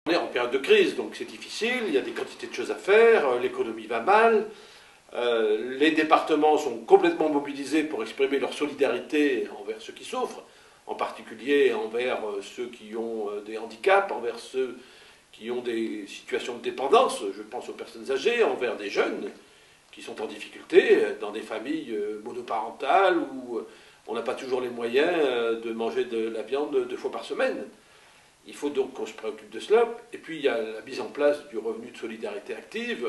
On est en période de crise, donc c'est difficile, il y a des quantités de choses à faire, l'économie va mal, les départements sont complètement mobilisés pour exprimer leur solidarité envers ceux qui souffrent, en particulier envers ceux qui ont des handicaps, envers ceux qui ont des situations de dépendance, je pense aux personnes âgées, envers des jeunes qui sont en difficulté, dans des familles monoparentales où on n'a pas toujours les moyens de manger de la viande 2 fois par semaine. Il faut donc qu'on se préoccupe de cela. Et puis il y a la mise en place du revenu de solidarité active,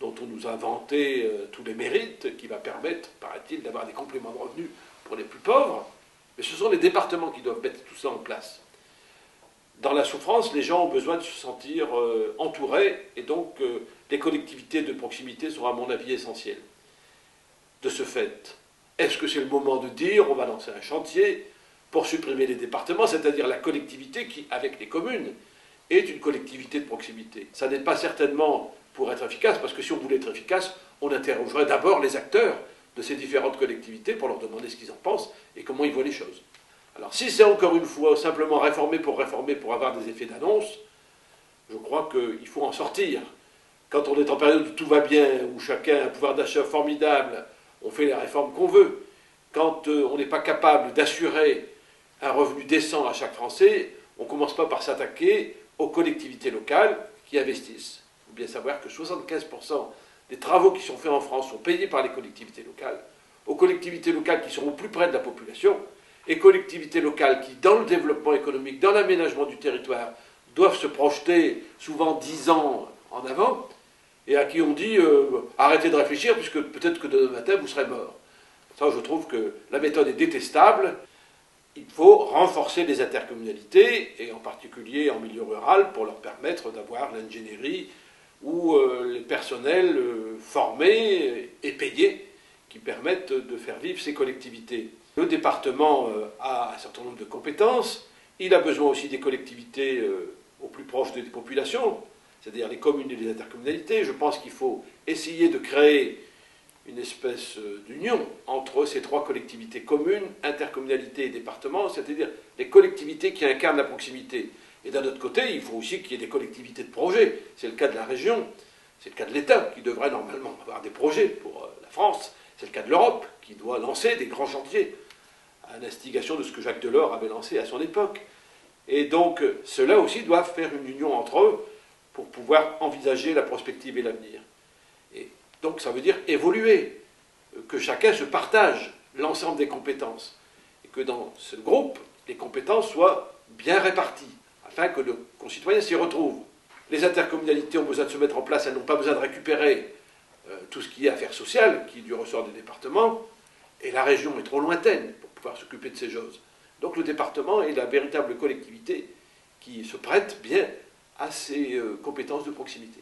dont on nous a inventé tous les mérites, qui va permettre, paraît-il, d'avoir des compléments de revenus pour les plus pauvres. Mais ce sont les départements qui doivent mettre tout ça en place. Dans la souffrance, les gens ont besoin de se sentir entourés, et donc les collectivités de proximité sont à mon avis essentielles. De ce fait, est-ce que c'est le moment de dire on va lancer un chantier pour supprimer les départements, c'est-à-dire la collectivité qui, avec les communes, est une collectivité de proximité? Ça n'est pas certainement pour être efficace, parce que si on voulait être efficace, on interrogerait d'abord les acteurs de ces différentes collectivités pour leur demander ce qu'ils en pensent et comment ils voient les choses. Alors si c'est encore une fois simplement réformer pour avoir des effets d'annonce, je crois qu'il faut en sortir. Quand on est en période où tout va bien, où chacun a un pouvoir d'achat formidable, on fait les réformes qu'on veut. Quand on n'est pas capable d'assurer un revenu décent à chaque Français, on ne commence pas par s'attaquer aux collectivités locales qui investissent. Il faut bien savoir que 75% des travaux qui sont faits en France sont payés par les collectivités locales, aux collectivités locales qui sont au plus près de la population, et collectivités locales qui, dans le développement économique, dans l'aménagement du territoire, doivent se projeter souvent 10 ans en avant, et à qui on dit arrêtez de réfléchir, puisque peut-être que demain matin vous serez mort. Ça, je trouve que la méthode est détestable. Il faut renforcer les intercommunalités, et en particulier en milieu rural, pour leur permettre d'avoir l'ingénierie ou les personnels formés et payés qui permettent de faire vivre ces collectivités. Le département a un certain nombre de compétences. Il a besoin aussi des collectivités au plus proche des populations, c'est-à-dire les communes et les intercommunalités. Je pense qu'il faut essayer de créer une espèce d'union entre ces 3 collectivités communes, intercommunalités et départements, c'est-à-dire les collectivités qui incarnent la proximité. Et d'un autre côté, il faut aussi qu'il y ait des collectivités de projet. C'est le cas de la région, c'est le cas de l'État, qui devrait normalement avoir des projets pour la France. C'est le cas de l'Europe, qui doit lancer des grands chantiers, à l'instigation de ce que Jacques Delors avait lancé à son époque. Et donc, ceux-là aussi doivent faire une union entre eux pour pouvoir envisager la prospective et l'avenir. Et donc ça veut dire évoluer, que chacun se partage l'ensemble des compétences, et que dans ce groupe, les compétences soient bien réparties, afin que le concitoyen s'y retrouve. Les intercommunalités ont besoin de se mettre en place, elles n'ont pas besoin de récupérer tout ce qui est affaires sociales, qui est du ressort des départements, et la région est trop lointaine pour pouvoir s'occuper de ces choses. Donc le département est la véritable collectivité qui se prête bien à ces compétences de proximité.